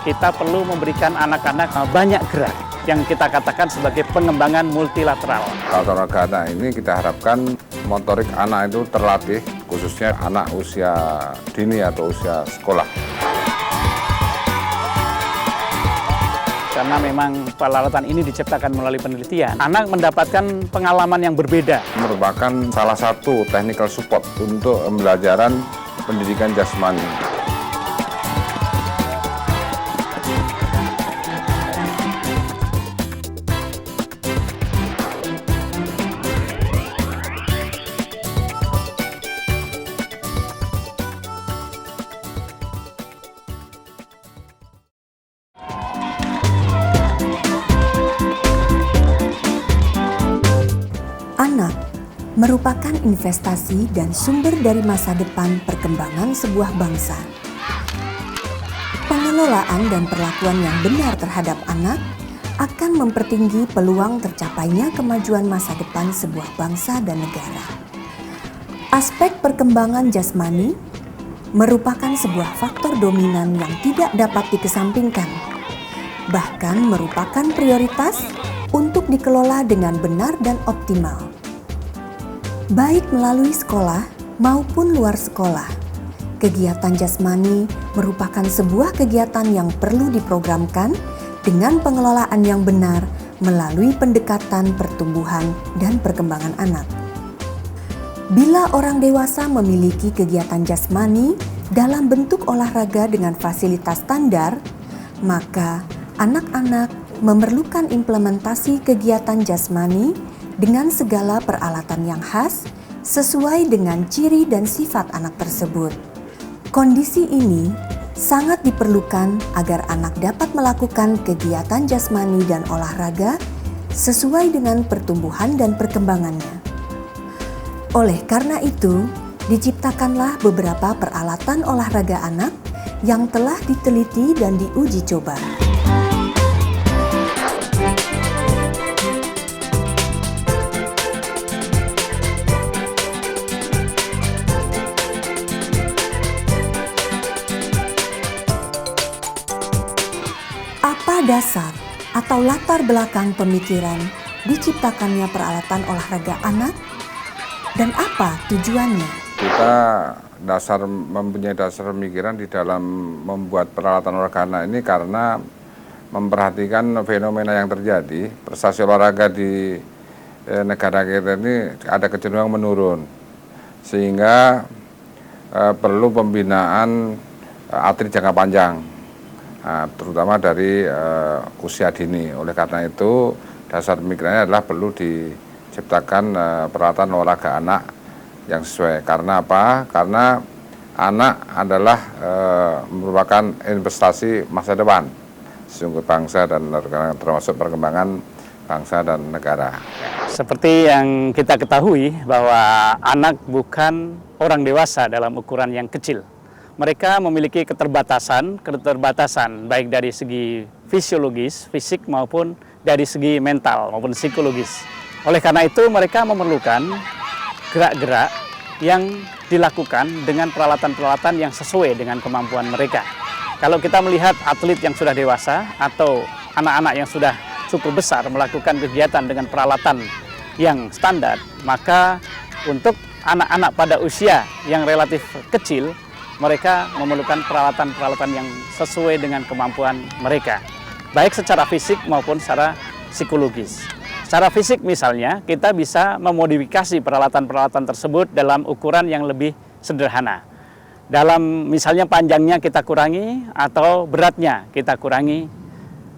kita perlu memberikan anak-anak banyak gerak yang kita katakan sebagai pengembangan multilateral. Olahraga anak ini kita harapkan motorik anak itu terlatih, khususnya anak usia dini atau usia sekolah. Karena memang peralatan ini diciptakan melalui penelitian, anak mendapatkan pengalaman yang berbeda. Merupakan salah satu technical support untuk pembelajaran pendidikan jasmani. Anak merupakan investasi dan sumber dari masa depan perkembangan sebuah bangsa. Pengelolaan dan perlakuan yang benar terhadap anak akan mempertinggi peluang tercapainya kemajuan masa depan sebuah bangsa dan negara. Aspek perkembangan jasmani merupakan sebuah faktor dominan yang tidak dapat dikesampingkan, bahkan merupakan prioritas untuk dikelola dengan benar dan optimal. Baik melalui sekolah maupun luar sekolah, kegiatan jasmani merupakan sebuah kegiatan yang perlu diprogramkan dengan pengelolaan yang benar melalui pendekatan pertumbuhan dan perkembangan anak. Bila orang dewasa memiliki kegiatan jasmani dalam bentuk olahraga dengan fasilitas standar, maka anak-anak memerlukan implementasi kegiatan jasmani dengan segala peralatan yang khas sesuai dengan ciri dan sifat anak tersebut. Kondisi ini sangat diperlukan agar anak dapat melakukan kegiatan jasmani dan olahraga sesuai dengan pertumbuhan dan perkembangannya. Oleh karena itu, diciptakanlah beberapa peralatan olahraga anak yang telah diteliti dan diuji coba. Apa dasar atau latar belakang pemikiran diciptakannya peralatan olahraga anak dan apa tujuannya? Kita mempunyai dasar pemikiran di dalam membuat peralatan olahraga anak ini karena memperhatikan fenomena yang terjadi. Prestasi olahraga di negara kita ini ada kecenderungan menurun, sehingga perlu pembinaan atlet jangka panjang, terutama dari usia dini. Oleh karena itu, dasar pemikirannya adalah perlu diciptakan peralatan olahraga anak yang sesuai. Karena apa? Karena anak adalah merupakan investasi masa depan sesungguhnya bangsa dan negara, termasuk perkembangan bangsa dan negara. Seperti yang kita ketahui bahwa anak bukan orang dewasa dalam ukuran yang kecil. Mereka memiliki keterbatasan baik dari segi fisiologis, fisik maupun dari segi mental maupun psikologis. Oleh karena itu mereka memerlukan gerak-gerak yang dilakukan dengan peralatan-peralatan yang sesuai dengan kemampuan mereka. Kalau kita melihat atlet yang sudah dewasa atau anak-anak yang sudah cukup besar melakukan kegiatan dengan peralatan yang standar, maka untuk anak-anak pada usia yang relatif kecil, mereka memerlukan peralatan-peralatan yang sesuai dengan kemampuan mereka, baik secara fisik maupun secara psikologis. Secara fisik misalnya, kita bisa memodifikasi peralatan-peralatan tersebut dalam ukuran yang lebih sederhana. Dalam misalnya panjangnya kita kurangi atau beratnya kita kurangi.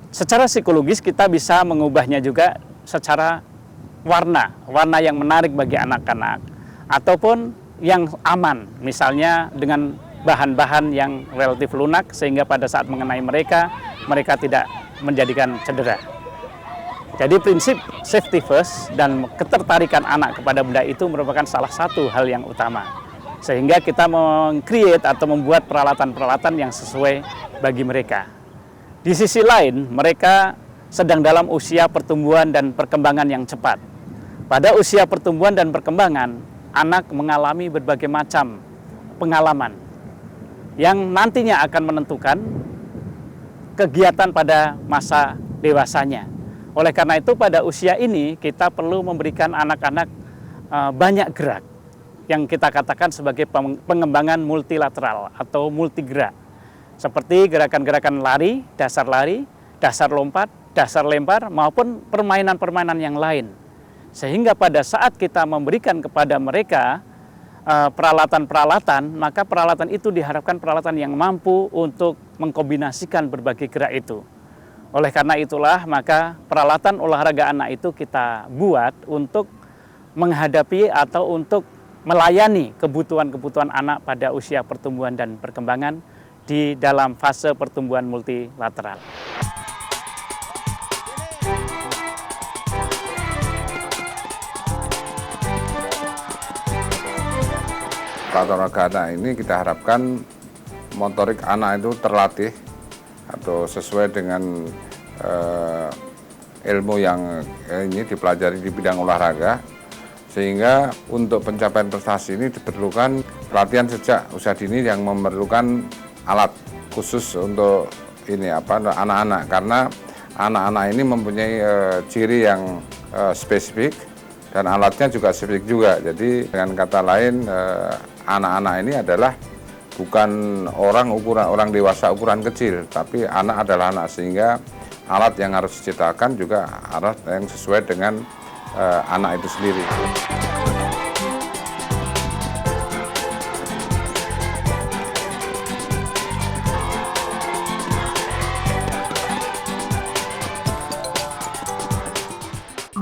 Secara psikologis kita bisa mengubahnya juga secara warna yang menarik bagi anak-anak. Ataupun yang aman, misalnya dengan bahan-bahan yang relatif lunak sehingga pada saat mengenai mereka tidak menjadikan cedera. Jadi prinsip safety first dan ketertarikan anak kepada benda itu merupakan salah satu hal yang utama. Sehingga kita meng-create atau membuat peralatan-peralatan yang sesuai bagi mereka. Di sisi lain, mereka sedang dalam usia pertumbuhan dan perkembangan yang cepat. Pada usia pertumbuhan dan perkembangan, anak mengalami berbagai macam pengalaman yang nantinya akan menentukan kegiatan pada masa dewasanya. Oleh karena itu pada usia ini kita perlu memberikan anak-anak banyak gerak yang kita katakan sebagai pengembangan multilateral atau multigerak. Seperti gerakan-gerakan lari, dasar lompat, dasar lempar, maupun permainan-permainan yang lain. Sehingga pada saat kita memberikan kepada mereka peralatan-peralatan, maka peralatan itu diharapkan peralatan yang mampu untuk mengkombinasikan berbagai gerak itu. Oleh karena itulah, maka peralatan olahraga anak itu kita buat untuk menghadapi atau untuk melayani kebutuhan-kebutuhan anak pada usia pertumbuhan dan perkembangan di dalam fase pertumbuhan multilateral. Peralatan olahraga anak ini kita harapkan motorik anak itu terlatih atau sesuai dengan ilmu yang ini dipelajari di bidang olahraga, sehingga untuk pencapaian prestasi ini diperlukan pelatihan sejak usia dini yang memerlukan alat khusus untuk ini anak-anak, karena anak-anak ini mempunyai ciri yang spesifik dan alatnya juga spesifik juga. Jadi dengan kata lain, anak-anak ini adalah bukan orang dewasa ukuran kecil, tapi anak adalah anak, sehingga alat yang harus diciptakan juga alat yang sesuai dengan anak itu sendiri.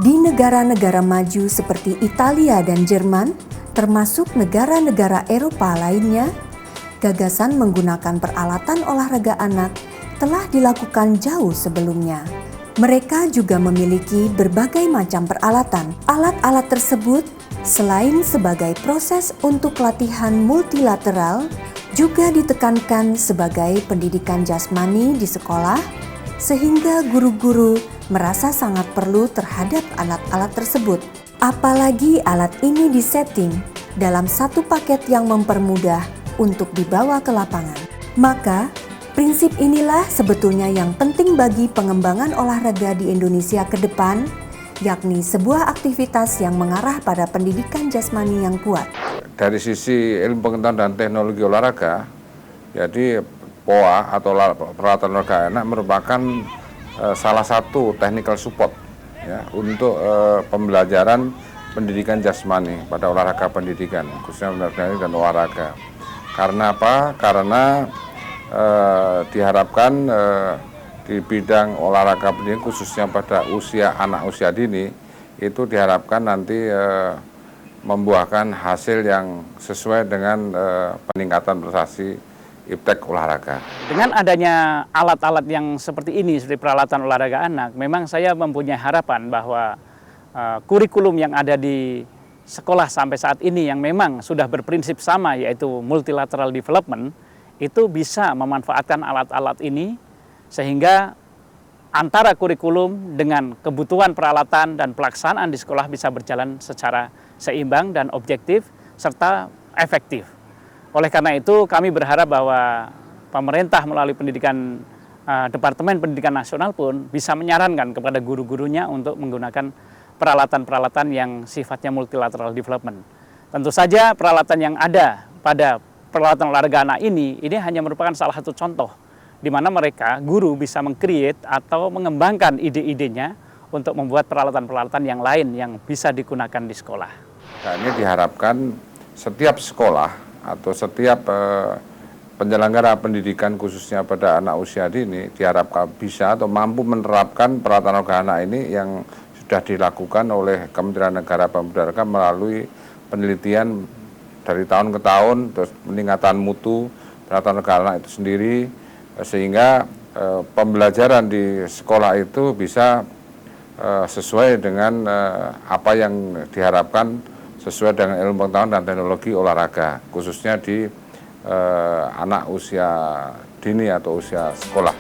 Di negara-negara maju seperti Italia dan Jerman, termasuk negara-negara Eropa lainnya, gagasan menggunakan peralatan olahraga anak telah dilakukan jauh sebelumnya. Mereka juga memiliki berbagai macam peralatan. Alat-alat tersebut selain sebagai proses untuk latihan multilateral, juga ditekankan sebagai pendidikan jasmani di sekolah, sehingga guru-guru merasa sangat perlu terhadap alat-alat tersebut. Apalagi alat ini disetting dalam satu paket yang mempermudah untuk dibawa ke lapangan. Maka, prinsip inilah sebetulnya yang penting bagi pengembangan olahraga di Indonesia ke depan, yakni sebuah aktivitas yang mengarah pada pendidikan jasmani yang kuat. Dari sisi ilmu pengetahuan dan teknologi olahraga, jadi POA atau peralatan olahraga anak merupakan salah satu technical support ya, untuk pembelajaran pendidikan jasmani pada olahraga pendidikan, khususnya pendidikan dan olahraga. Karena apa? Karena diharapkan di bidang olahraga pendidikan, khususnya pada anak usia dini, itu diharapkan nanti membuahkan hasil yang sesuai dengan peningkatan prestasi iptek olahraga. Dengan adanya alat-alat yang seperti ini, seperti peralatan olahraga anak, memang saya mempunyai harapan bahwa kurikulum yang ada di sekolah sampai saat ini yang memang sudah berprinsip sama, yaitu multilateral development, itu bisa memanfaatkan alat-alat ini sehingga antara kurikulum dengan kebutuhan peralatan dan pelaksanaan di sekolah bisa berjalan secara seimbang dan objektif serta efektif. Oleh karena itu kami berharap bahwa pemerintah melalui Departemen Pendidikan Nasional pun bisa menyarankan kepada guru-gurunya untuk menggunakan peralatan-peralatan yang sifatnya multilateral development. Tentu saja peralatan yang ada pada peralatan olahraga anak ini hanya merupakan salah satu contoh di mana mereka, guru, bisa meng-create atau mengembangkan ide-idenya untuk membuat peralatan-peralatan yang lain yang bisa digunakan di sekolah. Nah, ini diharapkan setiap sekolah atau setiap penyelenggara pendidikan khususnya pada anak usia dini diharapkan bisa atau mampu menerapkan peralatan olahraga anak ini yang sudah dilakukan oleh Kementerian Negara Pemuda Olahraga melalui penelitian dari tahun ke tahun, terus peningkatan mutu peralatan olahraga anak itu sendiri, sehingga pembelajaran di sekolah itu bisa sesuai dengan apa yang diharapkan sesuai dengan ilmu pengetahuan dan teknologi olahraga, khususnya di anak usia dini atau usia sekolah.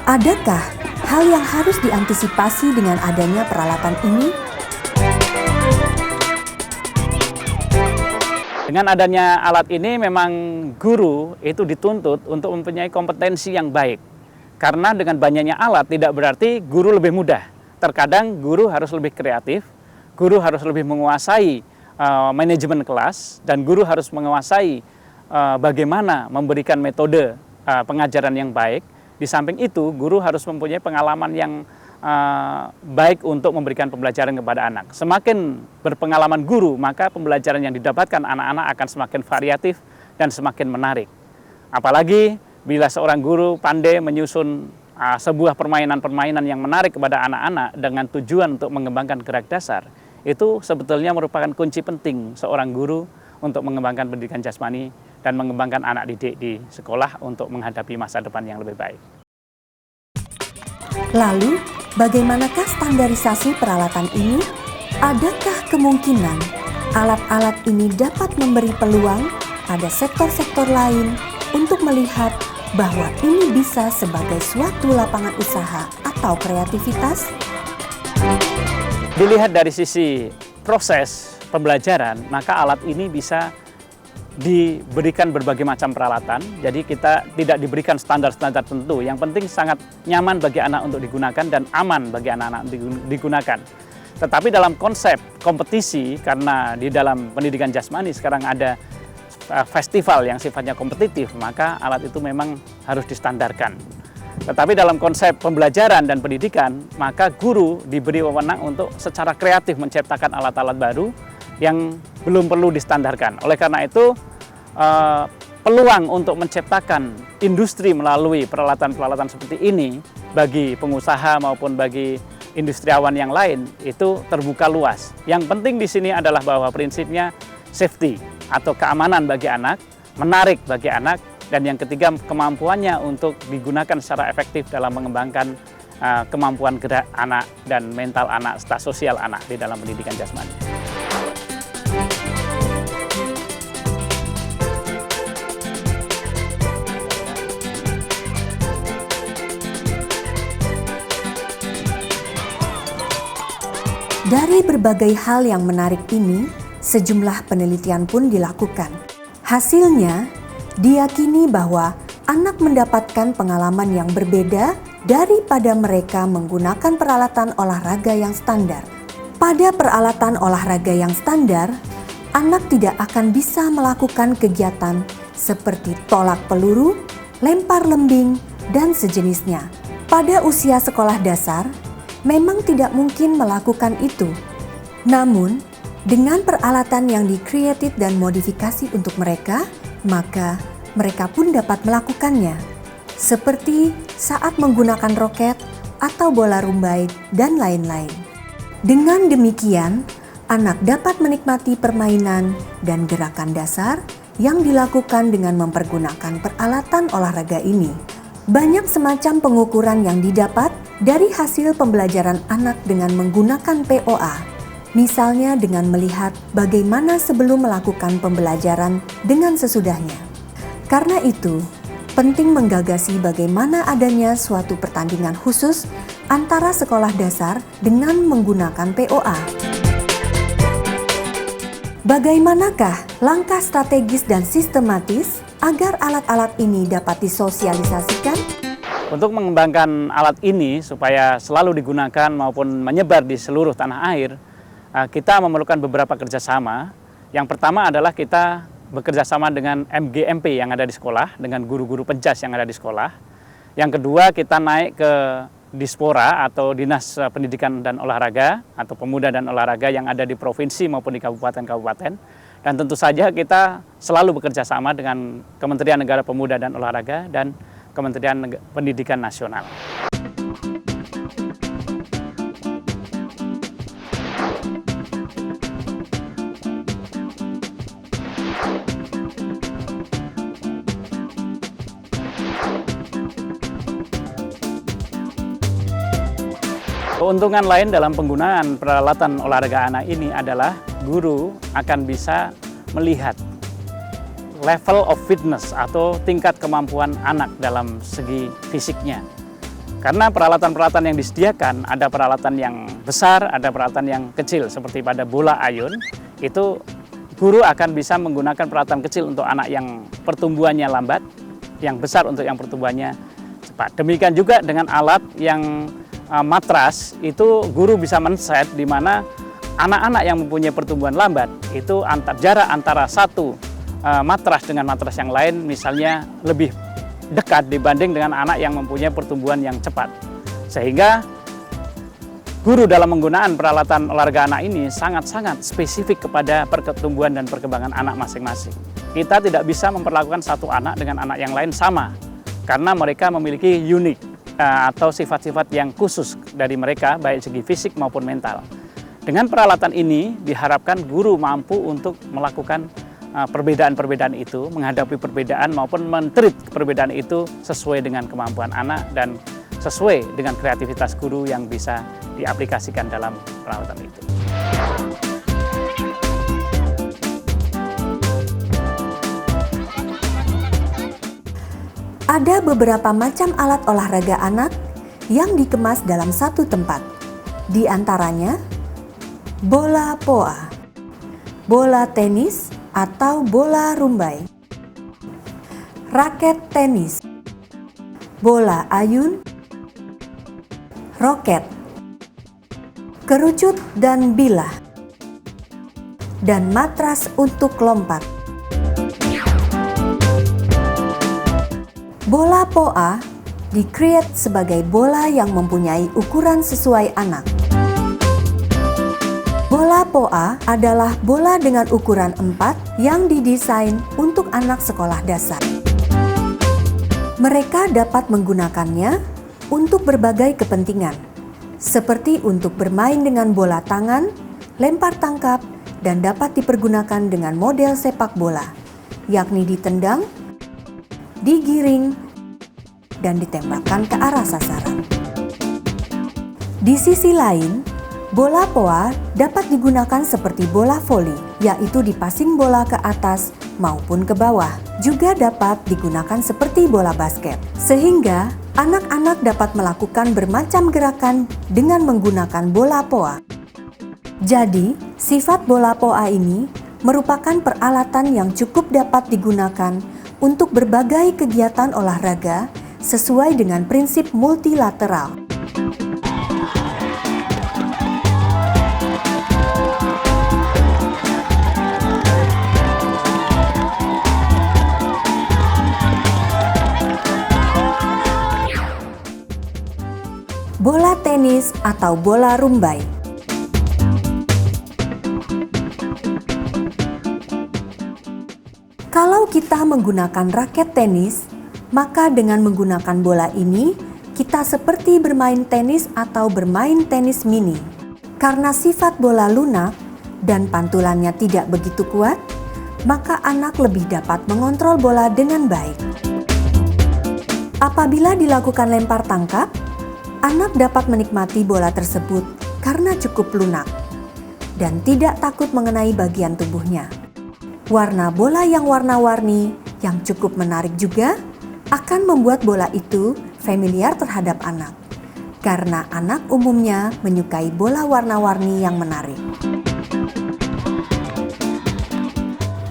Adakah hal yang harus diantisipasi dengan adanya peralatan ini? Dengan adanya alat ini memang guru itu dituntut untuk mempunyai kompetensi yang baik. Karena dengan banyaknya alat tidak berarti guru lebih mudah. Terkadang guru harus lebih kreatif, guru harus lebih menguasai manajemen kelas, dan guru harus menguasai bagaimana memberikan metode pengajaran yang baik. Di samping itu, guru harus mempunyai pengalaman yang baik untuk memberikan pembelajaran kepada anak. Semakin berpengalaman guru, maka pembelajaran yang didapatkan anak-anak akan semakin variatif dan semakin menarik. Apalagi bila seorang guru pandai menyusun sebuah permainan-permainan yang menarik kepada anak-anak dengan tujuan untuk mengembangkan gerak dasar, itu sebetulnya merupakan kunci penting seorang guru untuk mengembangkan pendidikan jasmani dan mengembangkan anak didik di sekolah untuk menghadapi masa depan yang lebih baik. Lalu, bagaimanakah standarisasi peralatan ini? Adakah kemungkinan alat-alat ini dapat memberi peluang pada sektor-sektor lain untuk melihat bahwa ini bisa sebagai suatu lapangan usaha atau kreativitas? Dilihat dari sisi proses pembelajaran, maka alat ini bisa diberikan berbagai macam peralatan, jadi kita tidak diberikan standar-standar tertentu. Yang penting sangat nyaman bagi anak untuk digunakan dan aman bagi anak-anak digunakan. Tetapi dalam konsep kompetisi, karena di dalam pendidikan jasmani sekarang ada festival yang sifatnya kompetitif, maka alat itu memang harus distandarkan. Tetapi dalam konsep pembelajaran dan pendidikan, maka guru diberi wewenang untuk secara kreatif menciptakan alat-alat baru yang belum perlu distandarkan. Oleh karena itu, peluang untuk menciptakan industri melalui peralatan-peralatan seperti ini bagi pengusaha maupun bagi industriawan yang lain itu terbuka luas. Yang penting di sini adalah bahwa prinsipnya safety atau keamanan bagi anak, menarik bagi anak, dan yang ketiga kemampuannya untuk digunakan secara efektif dalam mengembangkan kemampuan gerak anak dan mental anak serta sosial anak di dalam pendidikan jasmani. Dari berbagai hal yang menarik ini, sejumlah penelitian pun dilakukan. Hasilnya, diyakini bahwa anak mendapatkan pengalaman yang berbeda daripada mereka menggunakan peralatan olahraga yang standar. Pada peralatan olahraga yang standar, anak tidak akan bisa melakukan kegiatan seperti tolak peluru, lempar lembing, dan sejenisnya. Pada usia sekolah dasar, memang tidak mungkin melakukan itu. Namun, dengan peralatan yang di-created dan modifikasi untuk mereka, maka mereka pun dapat melakukannya. Seperti saat menggunakan roket atau bola rumbai dan lain-lain. Dengan demikian, anak dapat menikmati permainan dan gerakan dasar yang dilakukan dengan mempergunakan peralatan olahraga ini. Banyak semacam pengukuran yang didapat dari hasil pembelajaran anak dengan menggunakan POA. Misalnya dengan melihat bagaimana sebelum melakukan pembelajaran dengan sesudahnya. Karena itu, penting menggagasi bagaimana adanya suatu pertandingan khusus antara sekolah dasar dengan menggunakan POA. Bagaimanakah langkah strategis dan sistematis agar alat-alat ini dapat disosialisasikan? Untuk mengembangkan alat ini supaya selalu digunakan maupun menyebar di seluruh tanah air, kita memerlukan beberapa kerjasama. Yang pertama adalah kita bekerjasama dengan MGMP yang ada di sekolah, dengan guru-guru penjas yang ada di sekolah. Yang kedua, kita naik ke Dispora atau Dinas Pendidikan dan Olahraga atau Pemuda dan Olahraga yang ada di provinsi maupun di kabupaten-kabupaten. Dan tentu saja kita selalu bekerja sama dengan Kementerian Negara Pemuda dan Olahraga dan Kementerian Pendidikan Nasional. Keuntungan lain dalam penggunaan peralatan olahraga anak ini adalah guru akan bisa melihat level of fitness atau tingkat kemampuan anak dalam segi fisiknya. Karena peralatan-peralatan yang disediakan, ada peralatan yang besar, ada peralatan yang kecil. Seperti pada bola ayun, itu guru akan bisa menggunakan peralatan kecil untuk anak yang pertumbuhannya lambat, yang besar untuk yang pertumbuhannya cepat. Demikian juga dengan alat yang matras, itu guru bisa men-set di mana anak-anak yang mempunyai pertumbuhan lambat, itu jarak antara satu matras dengan matras yang lain misalnya lebih dekat dibanding dengan anak yang mempunyai pertumbuhan yang cepat. Sehingga guru dalam menggunakan peralatan olahraga anak ini sangat-sangat spesifik kepada pertumbuhan dan perkembangan anak masing-masing. Kita tidak bisa memperlakukan satu anak dengan anak yang lain sama, karena mereka memiliki unik atau sifat-sifat yang khusus dari mereka, baik segi fisik maupun mental. Dengan peralatan ini diharapkan guru mampu untuk melakukan perbedaan-perbedaan itu, menghadapi perbedaan maupun men-treat perbedaan itu sesuai dengan kemampuan anak dan sesuai dengan kreativitas guru yang bisa diaplikasikan dalam peralatan itu. Ada beberapa macam alat olahraga anak yang dikemas dalam satu tempat. Di antaranya bola poa, bola tenis atau bola rumbai, raket tenis, bola ayun, roket, kerucut dan bilah, dan matras untuk lompat. Bola poa di-create sebagai bola yang mempunyai ukuran sesuai anak. Bola poa adalah bola dengan ukuran 4 yang didesain untuk anak sekolah dasar. Mereka dapat menggunakannya untuk berbagai kepentingan, seperti untuk bermain dengan bola tangan, lempar tangkap, dan dapat dipergunakan dengan model sepak bola, yakni ditendang, digiring, dan ditembakkan ke arah sasaran. Di sisi lain, bola poa dapat digunakan seperti bola voli, yaitu dipasing bola ke atas maupun ke bawah. Juga dapat digunakan seperti bola basket, sehingga anak-anak dapat melakukan bermacam gerakan dengan menggunakan bola poa. Jadi, sifat bola poa ini merupakan peralatan yang cukup dapat digunakan untuk berbagai kegiatan olahraga sesuai dengan prinsip multilateral. Bola tenis atau bola rumbai. Kalau kita menggunakan raket tenis, maka dengan menggunakan bola ini, kita seperti bermain tenis atau bermain tenis mini. Karena sifat bola lunak dan pantulannya tidak begitu kuat, maka anak lebih dapat mengontrol bola dengan baik. Apabila dilakukan lempar tangkap, anak dapat menikmati bola tersebut karena cukup lunak dan tidak takut mengenai bagian tubuhnya. Warna bola yang warna-warni yang cukup menarik juga akan membuat bola itu familiar terhadap anak, karena anak umumnya menyukai bola warna-warni yang menarik.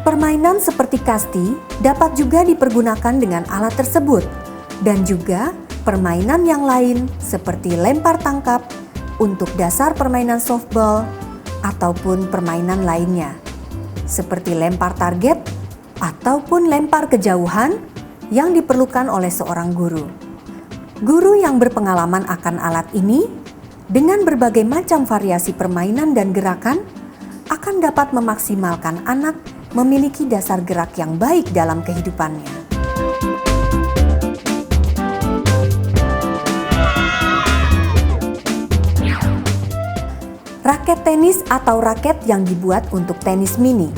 Permainan seperti kasti dapat juga dipergunakan dengan alat tersebut, dan juga permainan yang lain seperti lempar tangkap untuk dasar permainan softball ataupun permainan lainnya, seperti lempar target ataupun lempar kejauhan yang diperlukan oleh seorang guru. Guru yang berpengalaman akan alat ini dengan berbagai macam variasi permainan dan gerakan akan dapat memaksimalkan anak memiliki dasar gerak yang baik dalam kehidupannya. Raket tenis atau raket yang dibuat untuk tenis mini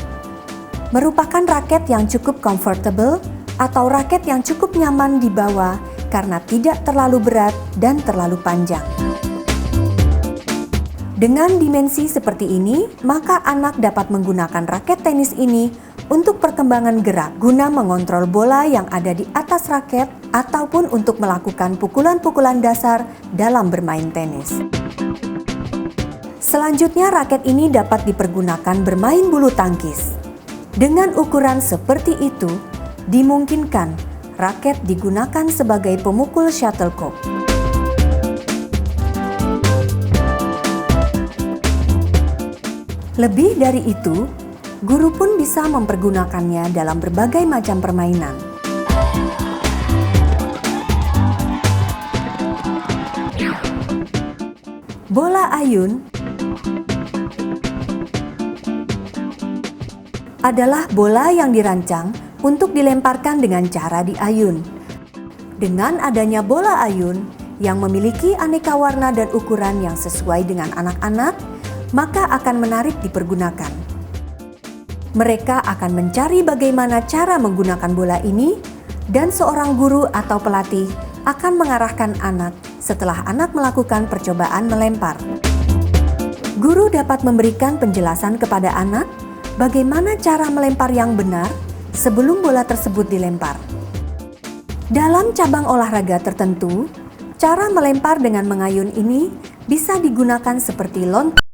merupakan raket yang cukup comfortable atau raket yang cukup nyaman dibawa karena tidak terlalu berat dan terlalu panjang. Dengan dimensi seperti ini, maka anak dapat menggunakan raket tenis ini untuk perkembangan gerak guna mengontrol bola yang ada di atas raket ataupun untuk melakukan pukulan-pukulan dasar dalam bermain tenis. Selanjutnya, raket ini dapat dipergunakan bermain bulu tangkis. Dengan ukuran seperti itu, dimungkinkan raket digunakan sebagai pemukul shuttlecock. Lebih dari itu, guru pun bisa mempergunakannya dalam berbagai macam permainan. Bola ayun adalah bola yang dirancang untuk dilemparkan dengan cara diayun. Dengan adanya bola ayun yang memiliki aneka warna dan ukuran yang sesuai dengan anak-anak, maka akan menarik dipergunakan. Mereka akan mencari bagaimana cara menggunakan bola ini, dan seorang guru atau pelatih akan mengarahkan anak setelah anak melakukan percobaan melempar. Guru dapat memberikan penjelasan kepada anak bagaimana cara melempar yang benar sebelum bola tersebut dilempar. Dalam cabang olahraga tertentu, cara melempar dengan mengayun ini bisa digunakan seperti lontar